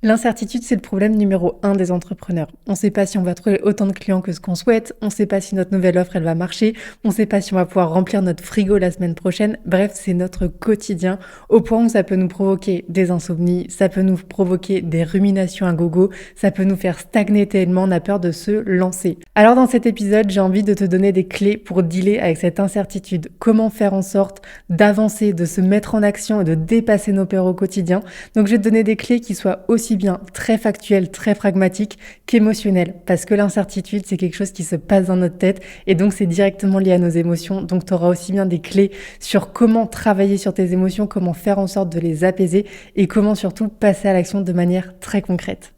L'incertitude, c'est le problème numéro 1 des entrepreneurs. On ne sait pas si on va trouver autant de clients que ce qu'on souhaite, on ne sait pas si notre nouvelle offre, elle va marcher, on ne sait pas si on va pouvoir remplir notre frigo la semaine prochaine. Bref, c'est notre quotidien au point où ça peut nous provoquer des insomnies, ça peut nous provoquer des ruminations à gogo, ça peut nous faire stagner tellement on a peur de se lancer. Alors dans cet épisode, j'ai envie de te donner des clés pour dealer avec cette incertitude, comment faire en sorte d'avancer, de se mettre en action et de dépasser nos peurs au quotidien. Donc je vais te donner des clés qui soient aussi bien très factuel, très pragmatique qu'émotionnel. Parce que l'incertitude, c'est quelque chose qui se passe dans notre tête et donc c'est directement lié à nos émotions. Donc tu auras aussi bien des clés sur comment travailler sur tes émotions, comment faire en sorte de les apaiser et comment surtout passer à l'action de manière très concrète.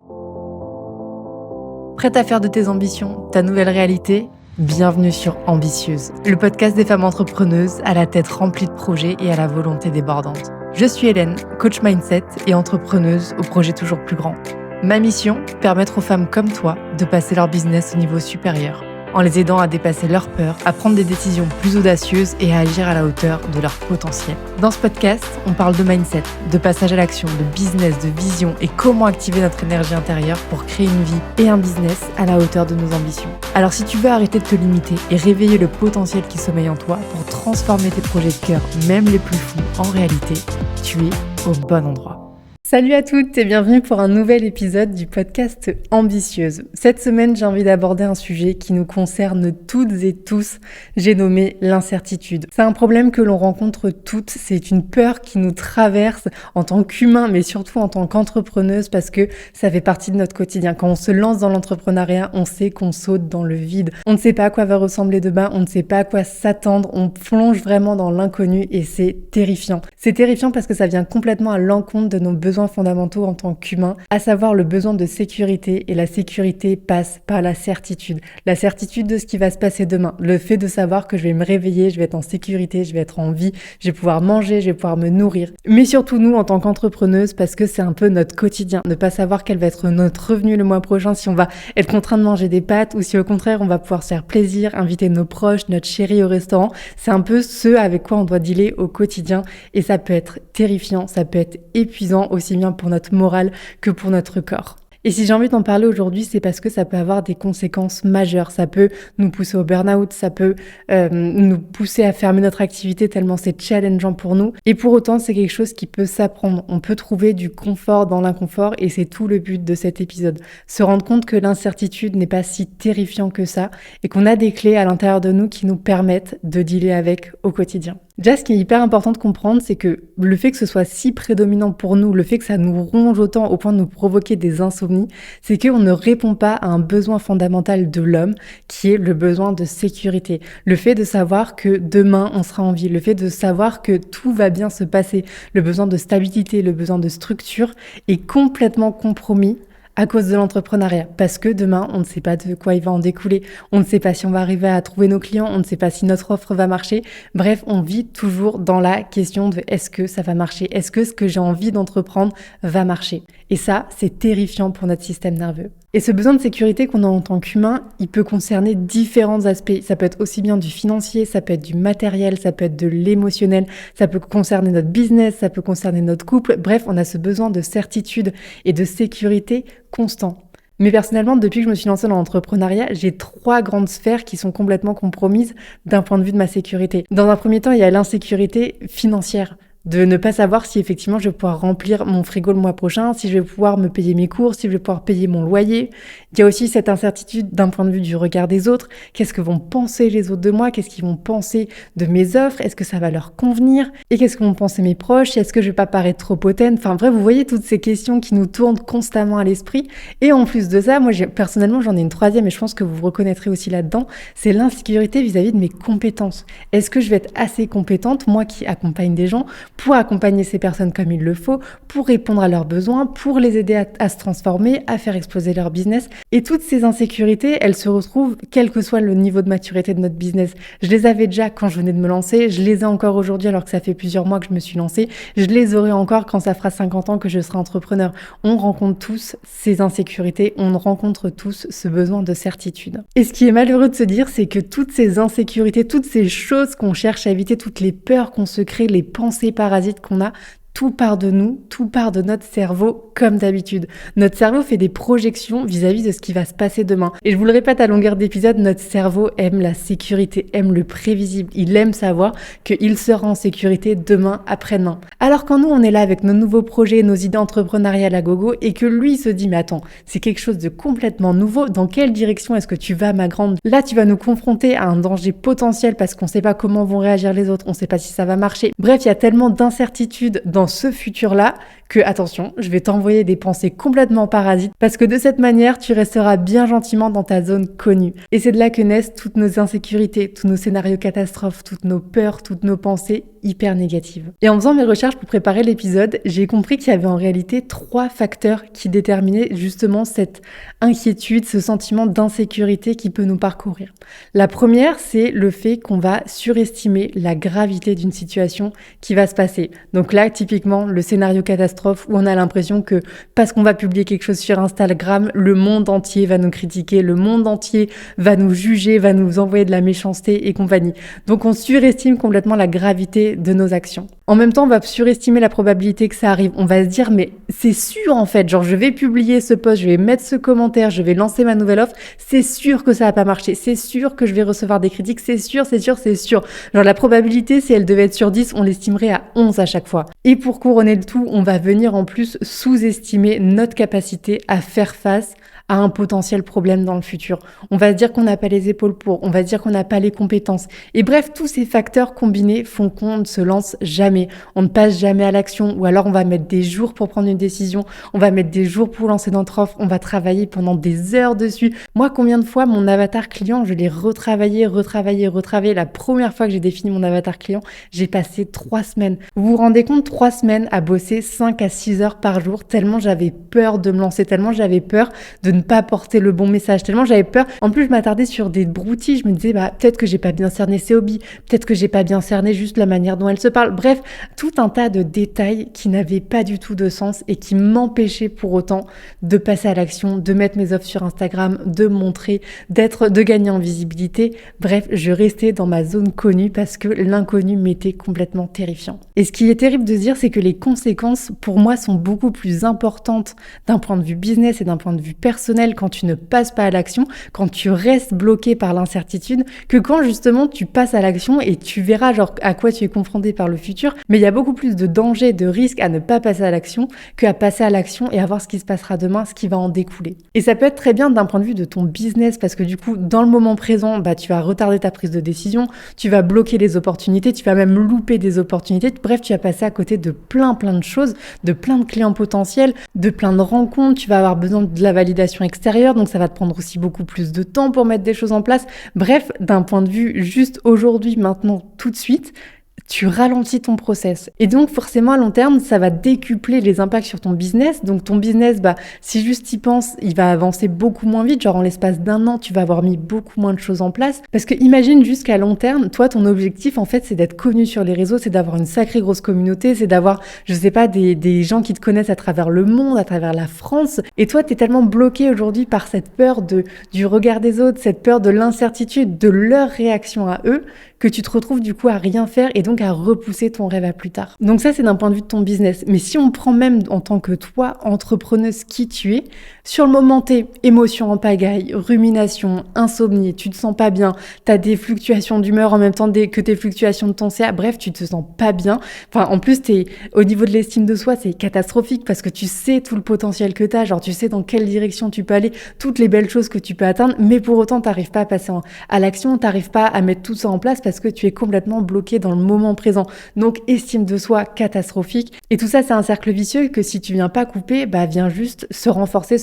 Prête à faire de tes ambitions ta nouvelle réalité ? Bienvenue sur Ambitieuse, le podcast des femmes entrepreneuses à la tête remplie de projets et à la volonté débordante. Je suis Hélène, coach mindset et entrepreneuse au projet toujours plus grand. Ma mission, permettre aux femmes comme toi de passer leur business au niveau supérieur, en les aidant à dépasser leurs peurs, à prendre des décisions plus audacieuses et à agir à la hauteur de leur potentiel. Dans ce podcast, on parle de mindset, de passage à l'action, de business, de vision et comment activer notre énergie intérieure pour créer une vie et un business à la hauteur de nos ambitions. Alors si tu veux arrêter de te limiter et réveiller le potentiel qui sommeille en toi pour transformer tes projets de cœur, même les plus fous, en réalité, tu es au bon endroit. Salut à toutes et bienvenue pour un nouvel épisode du podcast Ambitieuse. Cette semaine, j'ai envie d'aborder un sujet qui nous concerne toutes et tous. J'ai nommé l'incertitude. C'est un problème que l'on rencontre toutes. C'est une peur qui nous traverse en tant qu'humain, mais surtout en tant qu'entrepreneuse parce que ça fait partie de notre quotidien. Quand on se lance dans l'entrepreneuriat, on sait qu'on saute dans le vide. On ne sait pas à quoi va ressembler demain, on ne sait pas à quoi s'attendre. On plonge vraiment dans l'inconnu et c'est terrifiant. C'est terrifiant parce que ça vient complètement à l'encontre de nos besoins fondamentaux en tant qu'humain, à savoir le besoin de sécurité, et la sécurité passe par la certitude de ce qui va se passer demain, le fait de savoir que je vais me réveiller, je vais être en sécurité, je vais être en vie, je vais pouvoir manger, je vais pouvoir me nourrir, mais surtout nous en tant qu'entrepreneuse parce que c'est un peu notre quotidien, ne pas savoir quel va être notre revenu le mois prochain, si on va être contraint de manger des pâtes ou si au contraire on va pouvoir se faire plaisir, inviter nos proches, notre chéri au restaurant, c'est un peu ce avec quoi on doit dealer au quotidien et ça peut être terrifiant, ça peut être épuisant aussi bien pour notre morale que pour notre corps. Et si j'ai envie d'en parler aujourd'hui, c'est parce que ça peut avoir des conséquences majeures. Ça peut nous pousser au burn-out, ça peut nous pousser à fermer notre activité tellement c'est challengeant pour nous. Et pour autant, c'est quelque chose qui peut s'apprendre. On peut trouver du confort dans l'inconfort et c'est tout le but de cet épisode. Se rendre compte que l'incertitude n'est pas si terrifiant que ça et qu'on a des clés à l'intérieur de nous qui nous permettent de dealer avec au quotidien. Déjà, ce qui est hyper important de comprendre, c'est que le fait que ce soit si prédominant pour nous, le fait que ça nous ronge autant au point de nous provoquer des insomnies, c'est qu'on ne répond pas à un besoin fondamental de l'homme, qui est le besoin de sécurité. Le fait de savoir que demain, on sera en vie, le fait de savoir que tout va bien se passer, le besoin de stabilité, le besoin de structure est complètement compromis à cause de l'entrepreneuriat, parce que demain, on ne sait pas de quoi il va en découler, on ne sait pas si on va arriver à trouver nos clients, on ne sait pas si notre offre va marcher. Bref, on vit toujours dans la question de est-ce que ça va marcher, est-ce que ce que j'ai envie d'entreprendre va marcher. Et ça, c'est terrifiant pour notre système nerveux. Et ce besoin de sécurité qu'on a en tant qu'humain, il peut concerner différents aspects. Ça peut être aussi bien du financier, ça peut être du matériel, ça peut être de l'émotionnel, ça peut concerner notre business, ça peut concerner notre couple. Bref, on a ce besoin de certitude et de sécurité constant. Mais personnellement, depuis que je me suis lancée dans l'entrepreneuriat, j'ai 3 grandes sphères qui sont complètement compromises d'un point de vue de ma sécurité. Dans un premier temps, il y a l'insécurité financière. De ne pas savoir si effectivement je vais pouvoir remplir mon frigo le mois prochain, si je vais pouvoir me payer mes courses, si je vais pouvoir payer mon loyer. Il y a aussi cette incertitude d'un point de vue du regard des autres. Qu'est-ce que vont penser les autres de moi? Qu'est-ce qu'ils vont penser de mes offres? Est-ce que ça va leur convenir? Et qu'est-ce que vont penser mes proches? Est-ce que je vais pas paraître trop hautaine? Enfin bref, vous voyez toutes ces questions qui nous tournent constamment à l'esprit. Et en plus de ça, moi personnellement j'en ai une troisième et je pense que vous vous reconnaîtrez aussi là-dedans, c'est l'insécurité vis-à-vis de mes compétences. Est-ce que je vais être assez compétente, moi qui accompagne des gens, pour accompagner ces personnes comme il le faut, pour répondre à leurs besoins, pour les aider à se transformer, à faire exploser leur business. Et toutes ces insécurités, elles se retrouvent quel que soit le niveau de maturité de notre business. Je les avais déjà quand je venais de me lancer, je les ai encore aujourd'hui alors que ça fait plusieurs mois que je me suis lancée, je les aurai encore quand ça fera 50 ans que je serai entrepreneur. On rencontre tous ces insécurités, on rencontre tous ce besoin de certitude. Et ce qui est malheureux de se dire, c'est que toutes ces insécurités, toutes ces choses qu'on cherche à éviter, toutes les peurs qu'on se crée, les pensées parasites qu'on a, tout part de nous, tout part de notre cerveau comme d'habitude. Notre cerveau fait des projections vis-à-vis de ce qui va se passer demain. Et je vous le répète à longueur d'épisode, notre cerveau aime la sécurité, aime le prévisible. Il aime savoir qu'il sera en sécurité demain, après-demain. Alors quand nous, on est là avec nos nouveaux projets, nos idées entrepreneuriales à gogo et que lui se dit « Mais attends, c'est quelque chose de complètement nouveau. Dans quelle direction est-ce que tu vas, ma grande ?» Là, tu vas nous confronter à un danger potentiel parce qu'on ne sait pas comment vont réagir les autres, on ne sait pas si ça va marcher. Bref, il y a tellement d'incertitudes dans ce futur-là que, attention, je vais t'envoyer des pensées complètement parasites parce que de cette manière, tu resteras bien gentiment dans ta zone connue. Et c'est de là que naissent toutes nos insécurités, tous nos scénarios catastrophes, toutes nos peurs, toutes nos pensées hyper négatives. Et en faisant mes recherches pour préparer l'épisode, j'ai compris qu'il y avait en réalité 3 facteurs qui déterminaient justement cette inquiétude, ce sentiment d'insécurité qui peut nous parcourir. La première, c'est le fait qu'on va surestimer la gravité d'une situation qui va se passer. Donc là, typiquement, le scénario catastrophe où on a l'impression que parce qu'on va publier quelque chose sur Instagram, le monde entier va nous critiquer, le monde entier va nous juger, va nous envoyer de la méchanceté et compagnie. Donc on surestime complètement la gravité de nos actions. En même temps, on va surestimer la probabilité que ça arrive. On va se dire, mais c'est sûr en fait, genre je vais publier ce post, je vais mettre ce commentaire, je vais lancer ma nouvelle offre, c'est sûr que ça va pas marcher, c'est sûr que je vais recevoir des critiques, c'est sûr. Genre la probabilité, si elle devait être sur 10, on l'estimerait à 11 à chaque fois. Et pour couronner le tout, on va venir en plus sous-estimer notre capacité à faire face à un potentiel problème dans le futur. On va se dire qu'on n'a pas les épaules pour, on va se dire qu'on n'a pas les compétences. Et bref, tous ces facteurs combinés font qu'on ne se lance jamais. On ne passe jamais à l'action ou alors on va mettre des jours pour prendre une décision, on va mettre des jours pour lancer notre offre, on va travailler pendant des heures dessus. Moi, combien de fois mon avatar client, je l'ai retravaillé. La première fois que j'ai défini mon avatar client, j'ai passé 3 semaines. Vous vous rendez compte, 3 semaines à bosser 5 à 6 heures par jour, tellement j'avais peur de me lancer, tellement j'avais peur de ne pas porter le bon message, tellement j'avais peur. En plus, je m'attardais sur des broutilles. Je me disais, peut-être que j'ai pas bien cerné ses hobbies, peut-être que j'ai pas bien cerné juste la manière dont elle se parle. Bref, tout un tas de détails qui n'avaient pas du tout de sens et qui m'empêchaient pour autant de passer à l'action, de mettre mes offres sur Instagram, de montrer, de gagner en visibilité. Bref, je restais dans ma zone connue parce que l'inconnu m'était complètement terrifiant. Et ce qui est terrible de se dire, c'est que les conséquences, pour moi, sont beaucoup plus importantes d'un point de vue business et d'un point de vue personnel quand tu ne passes pas à l'action, quand tu restes bloqué par l'incertitude, que quand justement tu passes à l'action et tu verras genre à quoi tu es confronté par le futur. Mais il y a beaucoup plus de dangers, de risques à ne pas passer à l'action qu'à passer à l'action et à voir ce qui se passera demain, ce qui va en découler. Et ça peut être très bien d'un point de vue de ton business parce que du coup, dans le moment présent, tu vas retarder ta prise de décision, tu vas bloquer les opportunités, tu vas même louper des opportunités. Bref, tu vas passer à côté de plein de choses, de plein de clients potentiels, de plein de rencontres. Tu vas avoir besoin de la validation extérieure, donc ça va te prendre aussi beaucoup plus de temps pour mettre des choses en place. Bref, d'un point de vue juste aujourd'hui, maintenant, tout de suite, tu ralentis ton process. Et donc, forcément, à long terme, ça va décupler les impacts sur ton business. Donc, ton business, si juste t'y penses, il va avancer beaucoup moins vite. Genre, en l'espace d'1 an, tu vas avoir mis beaucoup moins de choses en place. Parce que imagine juste qu'à long terme, toi, ton objectif, en fait, c'est d'être connu sur les réseaux, c'est d'avoir une sacrée grosse communauté, c'est d'avoir, je sais pas, des gens qui te connaissent à travers le monde, à travers la France. Et toi, t'es tellement bloqué aujourd'hui par cette peur du regard des autres, cette peur de l'incertitude, de leur réaction à eux, que tu te retrouves du coup à rien faire et donc à repousser ton rêve à plus tard. Donc ça, c'est d'un point de vue de ton business. Mais si on prend même en tant que toi, entrepreneuse qui tu es, sur le moment T, émotion en pagaille, rumination, insomnie, tu te sens pas bien, t'as des fluctuations d'humeur en même temps que tes fluctuations de ton CA, bref, tu te sens pas bien. Enfin, en plus, au niveau de l'estime de soi, c'est catastrophique parce que tu sais tout le potentiel que t'as, genre tu sais dans quelle direction tu peux aller, toutes les belles choses que tu peux atteindre, mais pour autant, t'arrives pas à passer à l'action, t'arrives pas à mettre tout ça en place parce que tu es complètement bloqué dans le moment présent. Donc, estime de soi catastrophique. Et tout ça, c'est un cercle vicieux que si tu viens pas couper, vient juste se renforcer.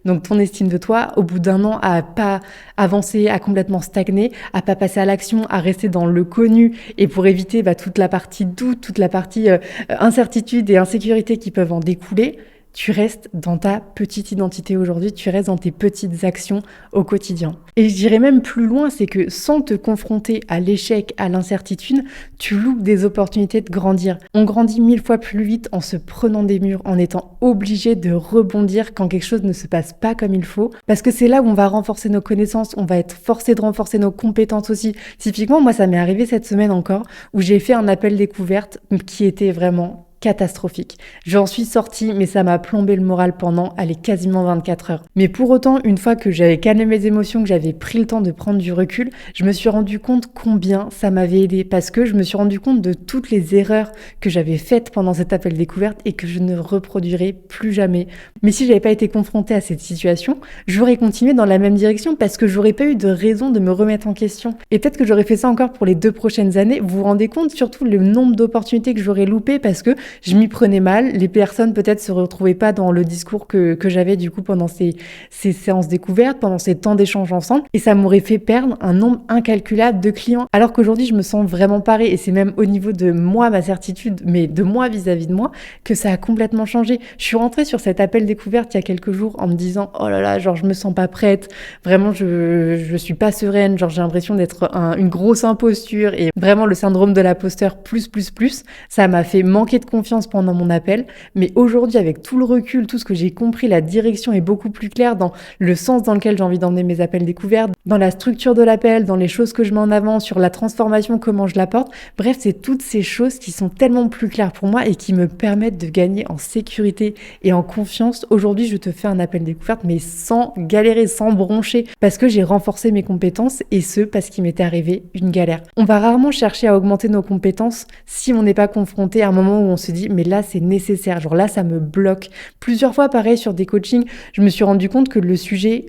Donc, ton estime de toi, au bout d'1 an, à pas avancer, à complètement stagner, à pas passer à l'action, à rester dans le connu. Et pour éviter toute la partie doute, toute la partie incertitude et insécurité qui peuvent en découler, tu restes dans ta petite identité aujourd'hui, tu restes dans tes petites actions au quotidien. Et je dirais même plus loin, c'est que sans te confronter à l'échec, à l'incertitude, tu loupes des opportunités de grandir. On grandit 1000 fois plus vite en se prenant des murs, en étant obligé de rebondir quand quelque chose ne se passe pas comme il faut, parce que c'est là où on va renforcer nos connaissances, on va être forcé de renforcer nos compétences aussi. Typiquement, moi, ça m'est arrivé cette semaine encore, où j'ai fait un appel découverte qui était vraiment catastrophique. J'en suis sortie, mais ça m'a plombé le moral pendant, quasiment 24 heures. Mais pour autant, une fois que j'avais calmé mes émotions, que j'avais pris le temps de prendre du recul, je me suis rendu compte combien ça m'avait aidé, parce que je me suis rendu compte de toutes les erreurs que j'avais faites pendant cet appel découverte et que je ne reproduirai plus jamais. Mais si j'avais pas été confrontée à cette situation, j'aurais continué dans la même direction parce que j'aurais pas eu de raison de me remettre en question. Et peut-être que j'aurais fait ça encore pour les 2 prochaines années. Vous vous rendez compte surtout le nombre d'opportunités que j'aurais loupées parce que je m'y prenais mal. Les personnes peut-être se retrouvaient pas dans le discours que j'avais du coup pendant ces séances découvertes, pendant ces temps d'échange ensemble. Et ça m'aurait fait perdre un nombre incalculable de clients. Alors qu'aujourd'hui, je me sens vraiment parée. Et c'est même au niveau de moi, ma certitude, mais de moi vis-à-vis de moi, que ça a complètement changé. Je suis rentrée sur cet appel découverte il y a quelques jours en me disant « Oh là là, genre je me sens pas prête. Vraiment, je suis pas sereine. Genre j'ai l'impression d'être une grosse imposture. » Et vraiment le syndrome de l'imposteur plus. Ça m'a fait manquer de confiance pendant mon appel, mais aujourd'hui avec tout le recul, tout ce que j'ai compris, la direction est beaucoup plus claire dans le sens dans lequel j'ai envie d'emmener mes appels découvertes, dans la structure de l'appel, dans les choses que je mets en avant, sur la transformation, comment je l'apporte. Bref, c'est toutes ces choses qui sont tellement plus claires pour moi et qui me permettent de gagner en sécurité et en confiance. Aujourd'hui, je te fais un appel découverte, mais sans galérer, sans broncher, parce que j'ai renforcé mes compétences et ce, parce qu'il m'était arrivé une galère. On va rarement chercher à augmenter nos compétences si on n'est pas confronté à un moment où on se dit mais là c'est nécessaire, genre là ça me bloque. Plusieurs fois pareil sur des coachings, je me suis rendu compte que le sujet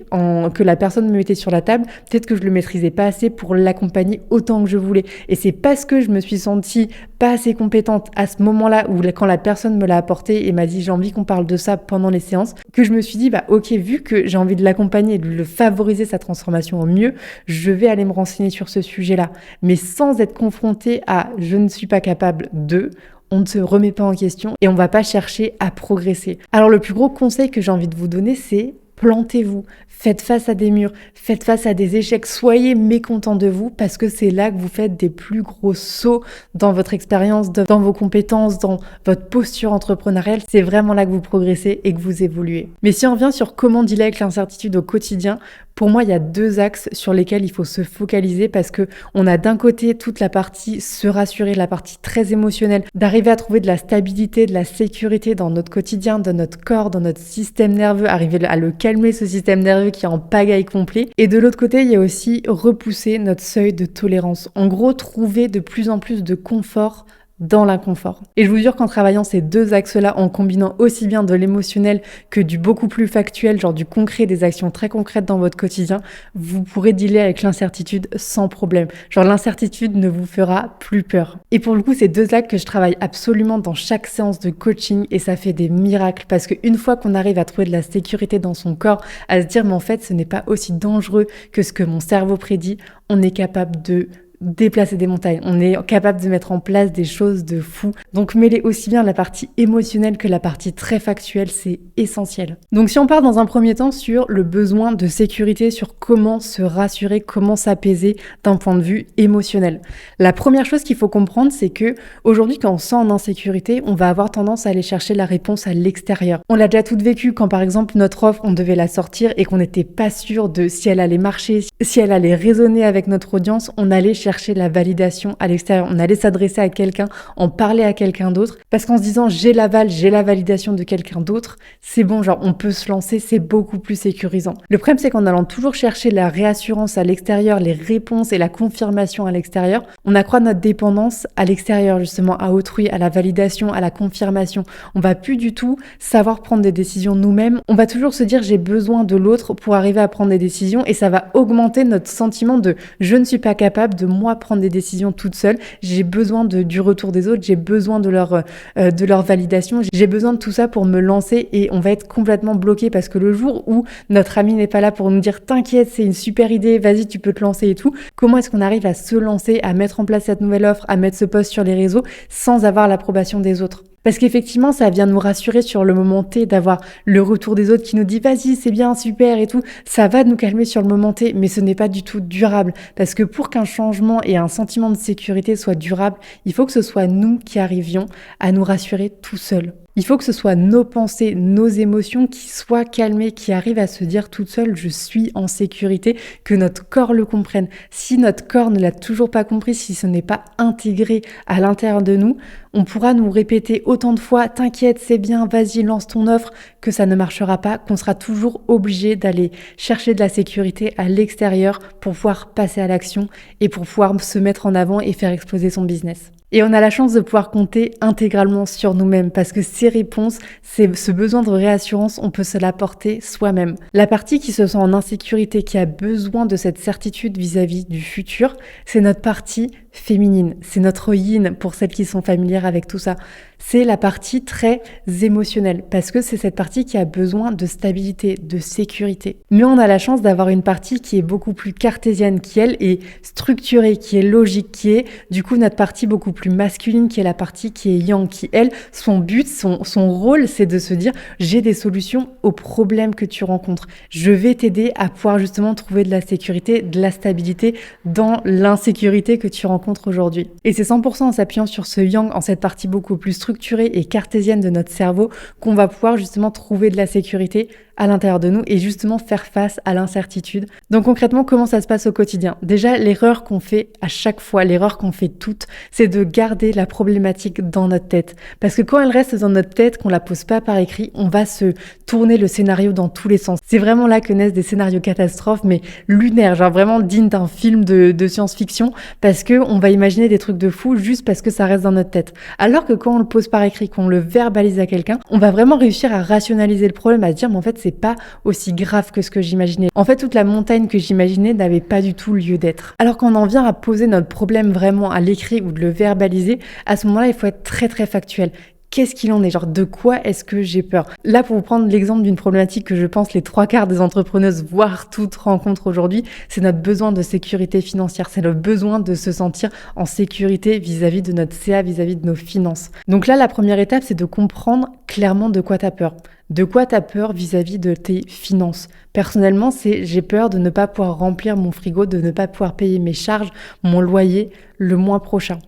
que la personne me mettait sur la table, peut-être que je le maîtrisais pas assez pour l'accompagner autant que je voulais. Et c'est parce que je me suis sentie pas assez compétente à ce moment-là où quand la personne me l'a apporté et m'a dit j'ai envie qu'on parle de ça pendant les séances, que je me suis dit bah ok, vu que j'ai envie de l'accompagner et de le favoriser sa transformation au mieux, je vais aller me renseigner sur ce sujet-là, mais sans être confrontée à je ne suis pas capable de. On ne se remet pas en question et on ne va pas chercher à progresser. Alors le plus gros conseil que j'ai envie de vous donner, c'est plantez-vous, faites face à des murs, faites face à des échecs, soyez mécontents de vous parce que c'est là que vous faites des plus gros sauts dans votre expérience, dans vos compétences, dans votre posture entrepreneuriale. C'est vraiment là que vous progressez et que vous évoluez. Mais si on revient sur comment dealer avec l'incertitude au quotidien, pour moi, il y a 2 axes sur lesquels il faut se focaliser parce que on a d'un côté toute la partie se rassurer, la partie très émotionnelle, d'arriver à trouver de la stabilité, de la sécurité dans notre quotidien, dans notre corps, dans notre système nerveux, arriver à le calmer, ce système nerveux qui est en pagaille complet. Et de l'autre côté, il y a aussi repousser notre seuil de tolérance. En gros, trouver de plus en plus de confort dans l'inconfort. Et je vous jure qu'en travaillant ces 2 axes-là, en combinant aussi bien de l'émotionnel que du beaucoup plus factuel, genre du concret, des actions très concrètes dans votre quotidien, vous pourrez dealer avec l'incertitude sans problème. Genre l'incertitude ne vous fera plus peur. Et pour le coup, c'est 2 axes que je travaille absolument dans chaque séance de coaching et ça fait des miracles parce qu'une fois qu'on arrive à trouver de la sécurité dans son corps, à se dire mais en fait ce n'est pas aussi dangereux que ce que mon cerveau prédit, on est capable de déplacer des montagnes, on est capable de mettre en place des choses de fou. Donc mêler aussi bien la partie émotionnelle que la partie très factuelle, c'est essentiel. Donc si on part dans un premier temps sur le besoin de sécurité, sur comment se rassurer, comment s'apaiser d'un point de vue émotionnel. La première chose qu'il faut comprendre, c'est que aujourd'hui quand on se sent en insécurité, on va avoir tendance à aller chercher la réponse à l'extérieur. On l'a déjà toutes vécu quand par exemple notre offre, on devait la sortir et qu'on n'était pas sûr de si elle allait marcher, si elle allait résonner avec notre audience, on allait chercher la validation à l'extérieur. On allait s'adresser à quelqu'un, en parler à quelqu'un d'autre, parce qu'en se disant j'ai l'aval, j'ai la validation de quelqu'un d'autre, c'est bon, genre on peut se lancer, c'est beaucoup plus sécurisant. Le problème, c'est qu'en allant toujours chercher la réassurance à l'extérieur, les réponses et la confirmation à l'extérieur, on accroît notre dépendance à l'extérieur, justement, à autrui, à la validation, à la confirmation. On va plus du tout savoir prendre des décisions nous-mêmes. On va toujours se dire j'ai besoin de l'autre pour arriver à prendre des décisions et ça va augmenter notre sentiment de je ne suis pas capable de moi prendre des décisions toute seule, j'ai besoin du retour des autres, j'ai besoin de leur validation, j'ai besoin de tout ça pour me lancer et on va être complètement bloqué parce que le jour où notre ami n'est pas là pour nous dire t'inquiète, c'est une super idée, vas-y tu peux te lancer et tout, comment est-ce qu'on arrive à se lancer, à mettre en place cette nouvelle offre, à mettre ce post sur les réseaux sans avoir l'approbation des autres ? Parce qu'effectivement, ça vient nous rassurer sur le moment T, d'avoir le retour des autres qui nous dit vas-y, c'est bien, super et tout. Ça va nous calmer sur le moment T, mais ce n'est pas du tout durable. Parce que pour qu'un changement et un sentiment de sécurité soit durable, il faut que ce soit nous qui arrivions à nous rassurer tout seuls. Il faut que ce soit nos pensées, nos émotions qui soient calmées, qui arrivent à se dire toute seule je suis en sécurité, que notre corps le comprenne. Si notre corps ne l'a toujours pas compris, si ce n'est pas intégré à l'intérieur de nous, on pourra nous répéter autant de fois t'inquiète, c'est bien, vas-y, lance ton offre, que ça ne marchera pas, qu'on sera toujours obligé d'aller chercher de la sécurité à l'extérieur pour pouvoir passer à l'action et pour pouvoir se mettre en avant et faire exploser son business. Et on a la chance de pouvoir compter intégralement sur nous-mêmes parce que ces réponses, ce besoin de réassurance, on peut se l'apporter soi-même. La partie qui se sent en insécurité, qui a besoin de cette certitude vis-à-vis du futur, c'est notre partie féminine. C'est notre yin pour celles qui sont familières avec tout ça. C'est la partie très émotionnelle parce que c'est cette partie qui a besoin de stabilité, de sécurité. Mais on a la chance d'avoir une partie qui est beaucoup plus cartésienne, qui elle est structurée, qui est logique, qui est du coup notre partie beaucoup plus masculine, qui est la partie qui est yang, qui elle, son but, son rôle, c'est de se dire j'ai des solutions aux problèmes que tu rencontres. Je vais t'aider à pouvoir justement trouver de la sécurité, de la stabilité dans l'insécurité que tu rencontres aujourd'hui. Et c'est 100% en s'appuyant sur ce yang, en cette partie beaucoup plus structurée et cartésienne de notre cerveau, qu'on va pouvoir justement trouver de la sécurité à l'intérieur de nous et justement faire face à l'incertitude. Donc concrètement, comment ça se passe au quotidien ? Déjà, l'erreur qu'on fait à chaque fois, l'erreur qu'on fait toutes, c'est de garder la problématique dans notre tête. Parce que quand elle reste dans notre tête, qu'on la pose pas par écrit, on va se tourner le scénario dans tous les sens. C'est vraiment là que naissent des scénarios catastrophes, mais lunaires, genre vraiment dignes d'un film de science-fiction, parce que on va imaginer des trucs de fou juste parce que ça reste dans notre tête. Alors que quand on le pose par écrit, qu'on le verbalise à quelqu'un, on va vraiment réussir à rationaliser le problème, à se dire mais en fait c'est pas aussi grave que ce que j'imaginais. En fait, toute la montagne que j'imaginais n'avait pas du tout lieu d'être. Alors quand on en vient à poser notre problème vraiment à l'écrit ou de le verbaliser, à ce moment-là, il faut être très très factuel. Qu'est-ce qu'il en est ? Genre, de quoi est-ce que j'ai peur ? Là, pour vous prendre l'exemple d'une problématique que je pense les 3/4 des entrepreneuses, voire toutes rencontrent aujourd'hui, c'est notre besoin de sécurité financière. C'est le besoin de se sentir en sécurité vis-à-vis de notre CA, vis-à-vis de nos finances. Donc là, la première étape, c'est de comprendre clairement de quoi tu as peur. De quoi tu as peur vis-à-vis de tes finances ? Personnellement, c'est j'ai peur de ne pas pouvoir remplir mon frigo, de ne pas pouvoir payer mes charges, mon loyer le mois prochain.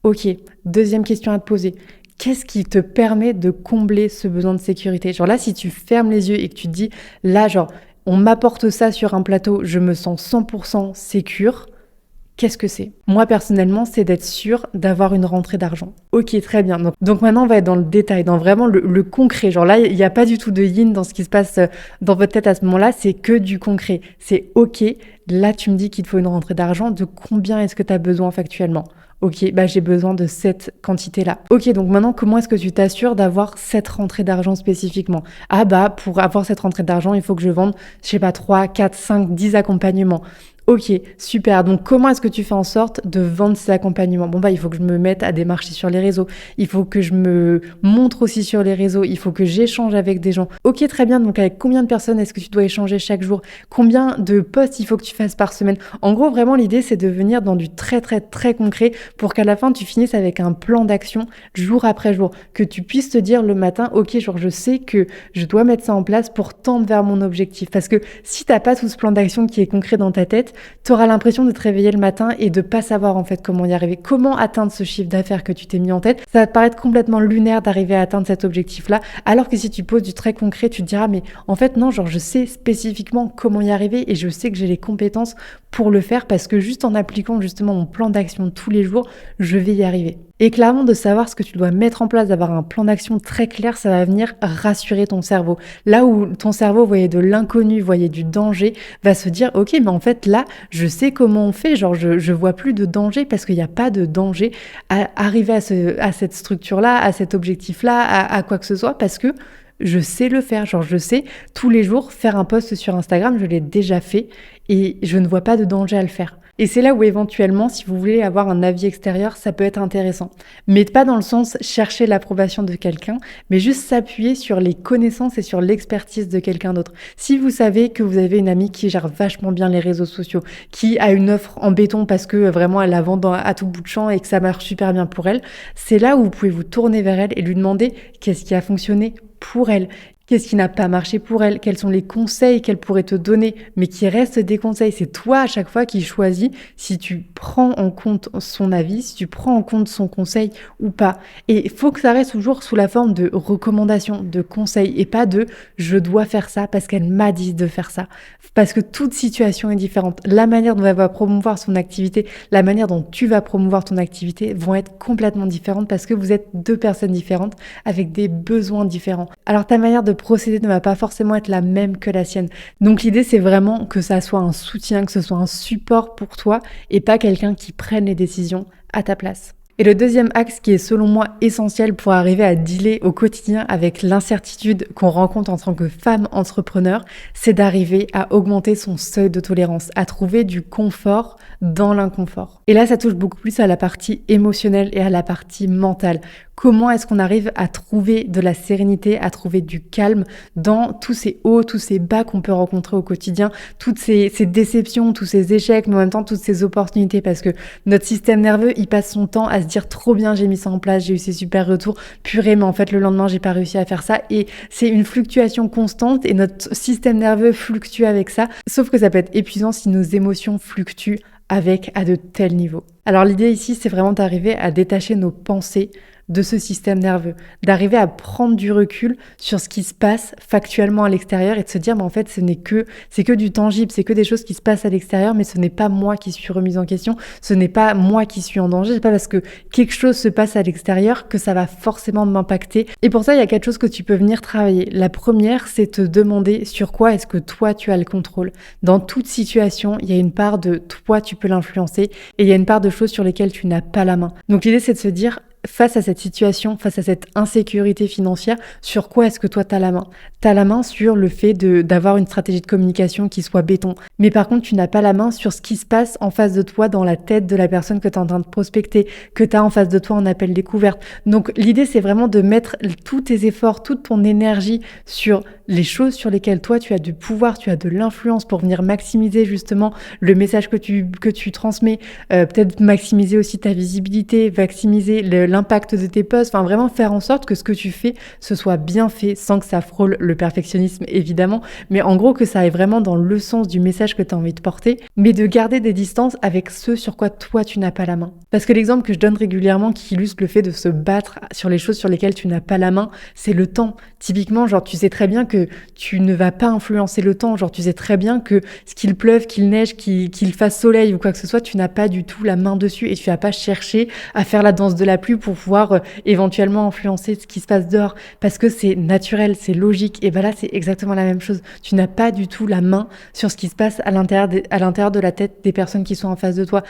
Ok, deuxième question à te poser. Qu'est-ce qui te permet de combler ce besoin de sécurité ? Genre là, si tu fermes les yeux et que tu te dis, là, genre, on m'apporte ça sur un plateau, je me sens 100% sécure, qu'est-ce que c'est ? Moi, personnellement, c'est d'être sûre d'avoir une rentrée d'argent. Ok, très bien. Donc maintenant, on va être dans le détail, dans vraiment le concret. Genre là, il n'y a pas du tout de yin dans ce qui se passe dans votre tête à ce moment-là, c'est que du concret. C'est ok, là, tu me dis qu'il te faut une rentrée d'argent, de combien est-ce que tu as besoin factuellement ? Ok, j'ai besoin de cette quantité-là. Ok, donc maintenant, comment est-ce que tu t'assures d'avoir cette rentrée d'argent spécifiquement ? Pour avoir cette rentrée d'argent, il faut que je vende, 3, 4, 5, 10 accompagnements. Ok, super. Donc, comment est-ce que tu fais en sorte de vendre ces accompagnements ? Il faut que je me mette à démarcher sur les réseaux. Il faut que je me montre aussi sur les réseaux. Il faut que j'échange avec des gens. Ok, très bien. Donc, avec combien de personnes est-ce que tu dois échanger chaque jour ? Combien de posts il faut que tu fasses par semaine ? En gros, vraiment, l'idée, c'est de venir dans du très, très, très concret pour qu'à la fin, tu finisses avec un plan d'action jour après jour. Que tu puisses te dire le matin, ok, genre, je sais que je dois mettre ça en place pour tendre vers mon objectif. Parce que si t'as pas tout ce plan d'action qui est concret dans ta tête, tu auras l'impression de te réveiller le matin et de pas savoir en fait comment y arriver, comment atteindre ce chiffre d'affaires que tu t'es mis en tête. Ça va te paraître complètement lunaire d'arriver à atteindre cet objectif-là, alors que si tu poses du très concret, tu te diras mais en fait non, genre je sais spécifiquement comment y arriver et je sais que j'ai les compétences pour le faire parce que juste en appliquant justement mon plan d'action tous les jours, je vais y arriver. Et clairement, de savoir ce que tu dois mettre en place, d'avoir un plan d'action très clair, ça va venir rassurer ton cerveau. Là où ton cerveau voyait de l'inconnu, voyait du danger, va se dire, ok, mais en fait là, je sais comment on fait, genre je vois plus de danger parce qu'il n'y a pas de danger à arriver à cette structure-là, à cet objectif-là, à quoi que ce soit, parce que je sais le faire, genre je sais tous les jours faire un post sur Instagram, je l'ai déjà fait et je ne vois pas de danger à le faire. Et c'est là où éventuellement, si vous voulez avoir un avis extérieur, ça peut être intéressant. Mais pas dans le sens chercher l'approbation de quelqu'un, mais juste s'appuyer sur les connaissances et sur l'expertise de quelqu'un d'autre. Si vous savez que vous avez une amie qui gère vachement bien les réseaux sociaux, qui a une offre en béton parce que vraiment elle la vend à tout bout de champ et que ça marche super bien pour elle, c'est là où vous pouvez vous tourner vers elle et lui demander qu'est-ce qui a fonctionné pour elle. Qu'est-ce qui n'a pas marché pour elle? Quels sont les conseils qu'elle pourrait te donner? Mais qui restent des conseils. C'est toi à chaque fois qui choisis si tu prends en compte son avis, si tu prends en compte son conseil ou pas. Et il faut que ça reste toujours sous la forme de recommandations, de conseils et pas de je dois faire ça parce qu'elle m'a dit de faire ça. Parce que toute situation est différente. La manière dont elle va promouvoir son activité, la manière dont tu vas promouvoir ton activité vont être complètement différentes parce que vous êtes deux personnes différentes avec des besoins différents. Alors ta manière de procéder ne va pas forcément être la même que la sienne. Donc l'idée, c'est vraiment que ça soit un soutien, que ce soit un support pour toi et pas quelqu'un qui prenne les décisions à ta place. Et le deuxième axe qui est selon moi essentiel pour arriver à dealer au quotidien avec l'incertitude qu'on rencontre en tant que femme entrepreneur, c'est d'arriver à augmenter son seuil de tolérance, à trouver du confort dans l'inconfort. Et là, ça touche beaucoup plus à la partie émotionnelle et à la partie mentale. Comment est-ce qu'on arrive à trouver de la sérénité, à trouver du calme dans tous ces hauts, tous ces bas qu'on peut rencontrer au quotidien, toutes ces déceptions, tous ces échecs, mais en même temps toutes ces opportunités, parce que notre système nerveux, il passe son temps à se dire trop bien, j'ai mis ça en place, j'ai eu ces super retours, purée, mais en fait le lendemain, j'ai pas réussi à faire ça. Et c'est une fluctuation constante et notre système nerveux fluctue avec ça, sauf que ça peut être épuisant si nos émotions fluctuent avec à de tels niveaux. Alors l'idée ici, c'est vraiment d'arriver à détacher nos pensées de ce système nerveux, d'arriver à prendre du recul sur ce qui se passe factuellement à l'extérieur et de se dire mais en fait c'est que du tangible, c'est que des choses qui se passent à l'extérieur, mais ce n'est pas moi qui suis remise en question, ce n'est pas moi qui suis en danger, c'est pas parce que quelque chose se passe à l'extérieur que ça va forcément m'impacter. Et pour ça, il y a quelque chose que tu peux venir travailler. La première, c'est te demander sur quoi est-ce que toi tu as le contrôle. Dans toute situation, il y a une part de toi tu peux l'influencer et il y a une part de choses sur lesquelles tu n'as pas la main. Donc l'idée, c'est de se dire face à cette situation, face à cette insécurité financière, sur quoi est-ce que toi t'as la main? T'as la main sur le fait d'avoir une stratégie de communication qui soit béton. Mais par contre, tu n'as pas la main sur ce qui se passe en face de toi dans la tête de la personne que tu es en train de prospecter, que tu as en face de toi en appel découverte. Donc l'idée, c'est vraiment de mettre tous tes efforts, toute ton énergie sur les choses sur lesquelles toi tu as du pouvoir, tu as de l'influence pour venir maximiser justement le message que tu transmets, peut-être maximiser aussi ta visibilité, maximiser l'impact de tes posts, enfin vraiment faire en sorte que ce que tu fais, ce soit bien fait sans que ça frôle le perfectionnisme évidemment, mais en gros que ça aille vraiment dans le sens du message que tu as envie de porter, mais de garder des distances avec ce sur quoi toi tu n'as pas la main. Parce que l'exemple que je donne régulièrement qui illustre le fait de se battre sur les choses sur lesquelles tu n'as pas la main, c'est le temps. Typiquement, genre tu sais très bien que tu ne vas pas influencer le temps, genre tu sais très bien que qu'il pleuve, qu'il neige, qu'il fasse soleil ou quoi que ce soit, tu n'as pas du tout la main dessus et tu vas pas chercher à faire la danse de la pluie pour pouvoir éventuellement influencer ce qui se passe dehors parce que c'est naturel, c'est logique. Et ben là, c'est exactement la même chose. Tu n'as pas du tout la main sur ce qui se passe à l'intérieur de la tête des personnes qui sont en face de toi,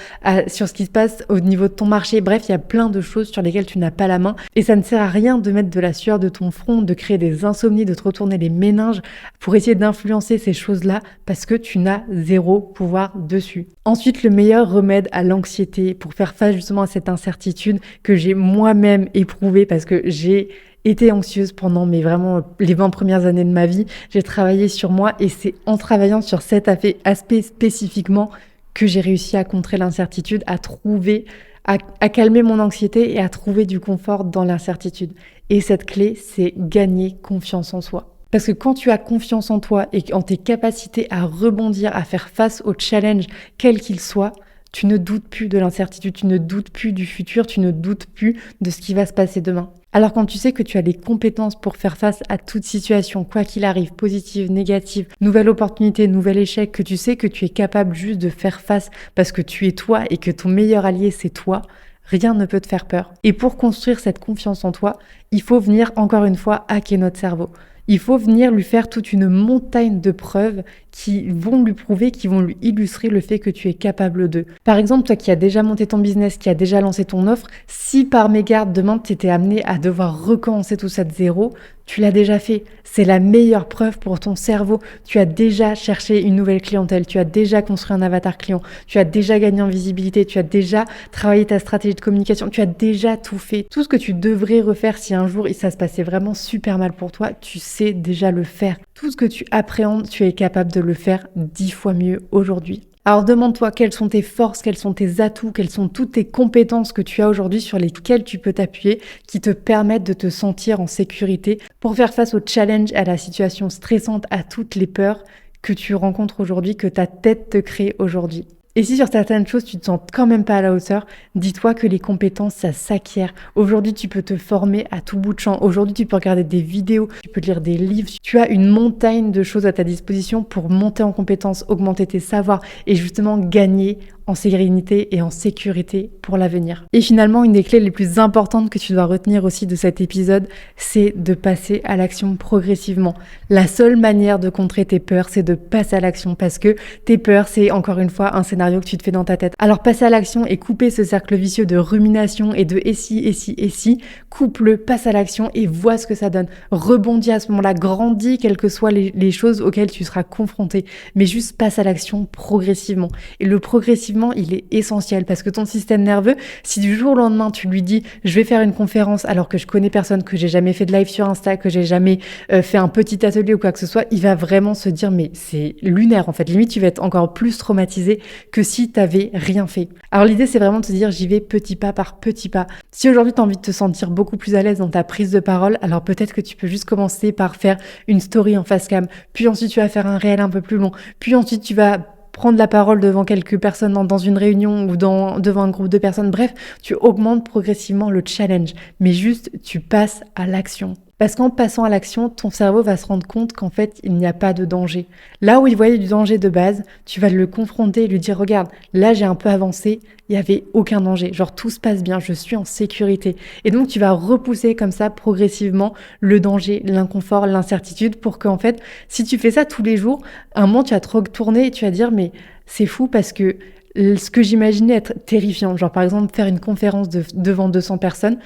sur ce qui se passe au niveau de ton marché. Bref, il y a plein de choses sur lesquelles tu n'as pas la main et ça ne sert à rien de mettre de la sueur de ton front, de créer des insomnies, de te retourner les méninges pour essayer d'influencer ces choses-là parce que tu n'as zéro pouvoir dessus. Ensuite, le meilleur remède à l'anxiété pour faire face justement à cette incertitude que j'ai moi-même éprouvée parce que j'ai été anxieuse pendant vraiment les 20 premières années de ma vie. J'ai travaillé sur moi et c'est en travaillant sur cet aspect spécifiquement que j'ai réussi à contrer l'incertitude, à calmer mon anxiété et à trouver du confort dans l'incertitude. Et cette clé, c'est gagner confiance en soi. Parce que quand tu as confiance en toi et en tes capacités à rebondir, à faire face au challenge, quel qu'il soit, tu ne doutes plus de l'incertitude, tu ne doutes plus du futur, tu ne doutes plus de ce qui va se passer demain. Alors quand tu sais que tu as les compétences pour faire face à toute situation, quoi qu'il arrive, positive, négative, nouvelle opportunité, nouvel échec, que tu sais que tu es capable juste de faire face parce que tu es toi et que ton meilleur allié c'est toi, rien ne peut te faire peur. Et pour construire cette confiance en toi, il faut venir encore une fois hacker notre cerveau. Il faut venir lui faire toute une montagne de preuves qui vont lui prouver, qui vont lui illustrer le fait que tu es capable de. Par exemple, toi qui as déjà monté ton business, qui as déjà lancé ton offre, si par mégarde demain tu étais amené à devoir recommencer tout ça de zéro, tu l'as déjà fait. C'est la meilleure preuve pour ton cerveau. Tu as déjà cherché une nouvelle clientèle, tu as déjà construit un avatar client, tu as déjà gagné en visibilité, tu as déjà travaillé ta stratégie de communication, tu as déjà tout fait. Tout ce que tu devrais refaire si un jour ça se passait vraiment super mal pour toi, tu sais déjà le faire. Tout ce que tu appréhendes, tu es capable de le faire 10 fois mieux aujourd'hui. Alors demande-toi quelles sont tes forces, quels sont tes atouts, quelles sont toutes tes compétences que tu as aujourd'hui sur lesquelles tu peux t'appuyer qui te permettent de te sentir en sécurité pour faire face aux challenges, à la situation stressante, à toutes les peurs que tu rencontres aujourd'hui, que ta tête te crée aujourd'hui. Et si sur certaines choses, tu te sens quand même pas à la hauteur, dis-toi que les compétences, ça s'acquiert. Aujourd'hui, tu peux te former à tout bout de champ. Aujourd'hui, tu peux regarder des vidéos, tu peux lire des livres. Tu as une montagne de choses à ta disposition pour monter en compétences, augmenter tes savoirs et justement gagner en sérénité et en sécurité pour l'avenir. Et finalement, une des clés les plus importantes que tu dois retenir aussi de cet épisode, c'est de passer à l'action progressivement. La seule manière de contrer tes peurs, c'est de passer à l'action parce que tes peurs, c'est encore une fois un scénario que tu te fais dans ta tête. Alors passer à l'action et couper ce cercle vicieux de rumination et de et si, coupe-le, passe à l'action et vois ce que ça donne. Rebondis à ce moment-là, grandis quelles que soient les choses auxquelles tu seras confronté, mais juste passe à l'action progressivement. Et le progressivement, il est essentiel parce que ton système nerveux, si du jour au lendemain tu lui dis je vais faire une conférence alors que je connais personne, que j'ai jamais fait de live sur Insta, que j'ai jamais fait un petit atelier ou quoi que ce soit, il va vraiment se dire mais c'est lunaire en fait, limite tu vas être encore plus traumatisé que si t'avais rien fait. Alors l'idée c'est vraiment de te dire j'y vais petit pas par petit pas. Si aujourd'hui tu as envie de te sentir beaucoup plus à l'aise dans ta prise de parole, alors peut-être que tu peux juste commencer par faire une story en face cam, puis ensuite tu vas faire un réel un peu plus long, puis ensuite tu vas prendre la parole devant quelques personnes dans une réunion ou devant un groupe de personnes. Bref, tu augmentes progressivement le challenge, mais juste tu passes à l'action. Parce qu'en passant à l'action, ton cerveau va se rendre compte qu'en fait, il n'y a pas de danger. Là où il voyait du danger de base, tu vas le confronter et lui dire « Regarde, là j'ai un peu avancé, il n'y avait aucun danger. Genre tout se passe bien, je suis en sécurité. » Et donc tu vas repousser comme ça progressivement le danger, l'inconfort, l'incertitude pour qu'en fait, si tu fais ça tous les jours, à un moment tu vas te retourner et tu vas dire « Mais c'est fou parce que ce que j'imaginais être terrifiant, genre par exemple faire une conférence devant 200 personnes,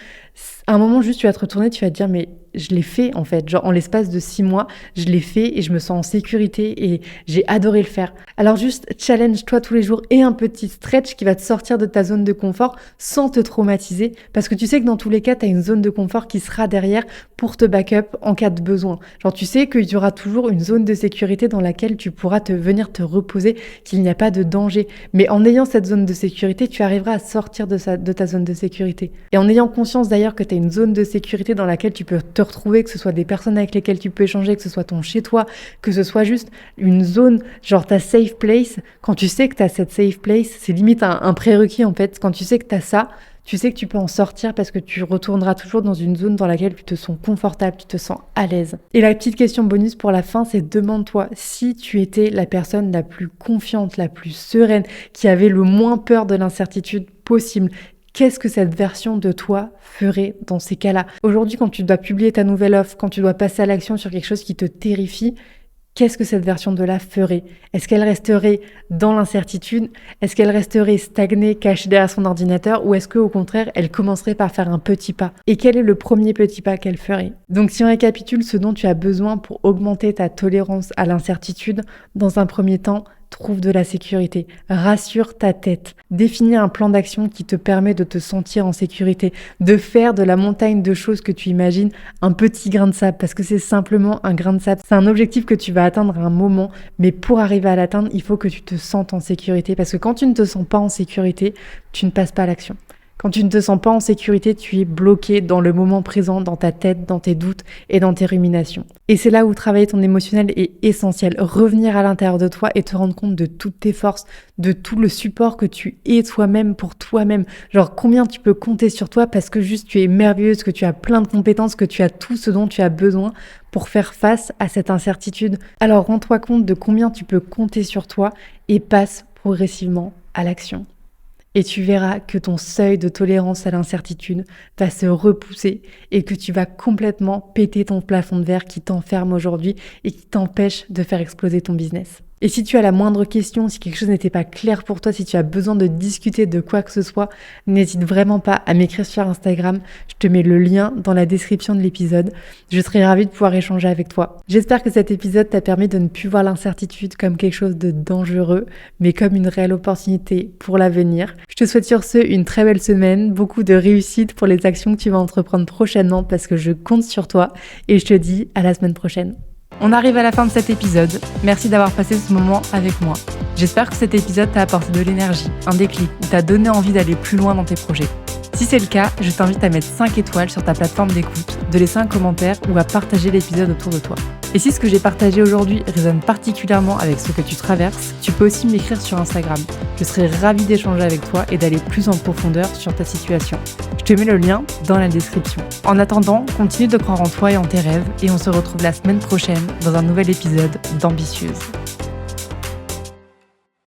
à un moment juste tu vas te retourner, tu vas te dire mais je l'ai fait en fait, genre en l'espace de 6 mois, je l'ai fait et je me sens en sécurité et j'ai adoré le faire. Alors juste challenge-toi tous les jours et un petit stretch qui va te sortir de ta zone de confort sans te traumatiser parce que tu sais que dans tous les cas, tu as une zone de confort qui sera derrière pour te back-up en cas de besoin. Genre tu sais qu'il y aura toujours une zone de sécurité dans laquelle tu pourras venir te reposer, qu'il n'y a pas de danger. Mais en ayant cette zone de sécurité, tu arriveras à sortir de ta zone de sécurité. Et en ayant conscience d'ailleurs que tu as une zone de sécurité dans laquelle tu peux te retrouver, que ce soit des personnes avec lesquelles tu peux échanger, que ce soit ton chez-toi, que ce soit juste une zone, genre ta safe place. Quand tu sais que tu as cette safe place, c'est limite un prérequis en fait. Quand tu sais que tu as ça, tu sais que tu peux en sortir parce que tu retourneras toujours dans une zone dans laquelle tu te sens confortable, tu te sens à l'aise. Et la petite question bonus pour la fin, c'est demande-toi si tu étais la personne la plus confiante, la plus sereine, qui avait le moins peur de l'incertitude possible. Qu'est-ce que cette version de toi ferait dans ces cas-là? Aujourd'hui, quand tu dois publier ta nouvelle offre, quand tu dois passer à l'action sur quelque chose qui te terrifie, qu'est-ce que cette version de là ferait? Est-ce qu'elle resterait dans l'incertitude? Est-ce qu'elle resterait stagnée, cachée derrière son ordinateur? Ou est-ce qu'au contraire, elle commencerait par faire un petit pas? Et quel est le premier petit pas qu'elle ferait? Donc si on récapitule ce dont tu as besoin pour augmenter ta tolérance à l'incertitude, dans un premier temps, trouve de la sécurité, rassure ta tête, définis un plan d'action qui te permet de te sentir en sécurité, de faire de la montagne de choses que tu imagines un petit grain de sable, parce que c'est simplement un grain de sable. C'est un objectif que tu vas atteindre à un moment, mais pour arriver à l'atteindre, il faut que tu te sentes en sécurité, parce que quand tu ne te sens pas en sécurité, tu ne passes pas à l'action. Quand tu ne te sens pas en sécurité, tu es bloqué dans le moment présent, dans ta tête, dans tes doutes et dans tes ruminations. Et c'est là où travailler ton émotionnel est essentiel. Revenir à l'intérieur de toi et te rendre compte de toutes tes forces, de tout le support que tu es toi-même pour toi-même. Genre combien tu peux compter sur toi parce que juste tu es merveilleuse, que tu as plein de compétences, que tu as tout ce dont tu as besoin pour faire face à cette incertitude. Alors rends-toi compte de combien tu peux compter sur toi et passe progressivement à l'action. Et tu verras que ton seuil de tolérance à l'incertitude va se repousser et que tu vas complètement péter ton plafond de verre qui t'enferme aujourd'hui et qui t'empêche de faire exploser ton business. Et si tu as la moindre question, si quelque chose n'était pas clair pour toi, si tu as besoin de discuter de quoi que ce soit, n'hésite vraiment pas à m'écrire sur Instagram. Je te mets le lien dans la description de l'épisode. Je serai ravie de pouvoir échanger avec toi. J'espère que cet épisode t'a permis de ne plus voir l'incertitude comme quelque chose de dangereux, mais comme une réelle opportunité pour l'avenir. Je te souhaite sur ce une très belle semaine, beaucoup de réussite pour les actions que tu vas entreprendre prochainement parce que je compte sur toi et je te dis à la semaine prochaine. On arrive à la fin de cet épisode. Merci d'avoir passé ce moment avec moi. J'espère que cet épisode t'a apporté de l'énergie, un déclic, ou t'a donné envie d'aller plus loin dans tes projets. Si c'est le cas, je t'invite à mettre 5 étoiles sur ta plateforme d'écoute, de laisser un commentaire ou à partager l'épisode autour de toi. Et si ce que j'ai partagé aujourd'hui résonne particulièrement avec ce que tu traverses, tu peux aussi m'écrire sur Instagram. Je serai ravie d'échanger avec toi et d'aller plus en profondeur sur ta situation. Je te mets le lien dans la description. En attendant, continue de croire en toi et en tes rêves et on se retrouve la semaine prochaine dans un nouvel épisode d'Ambitieuse.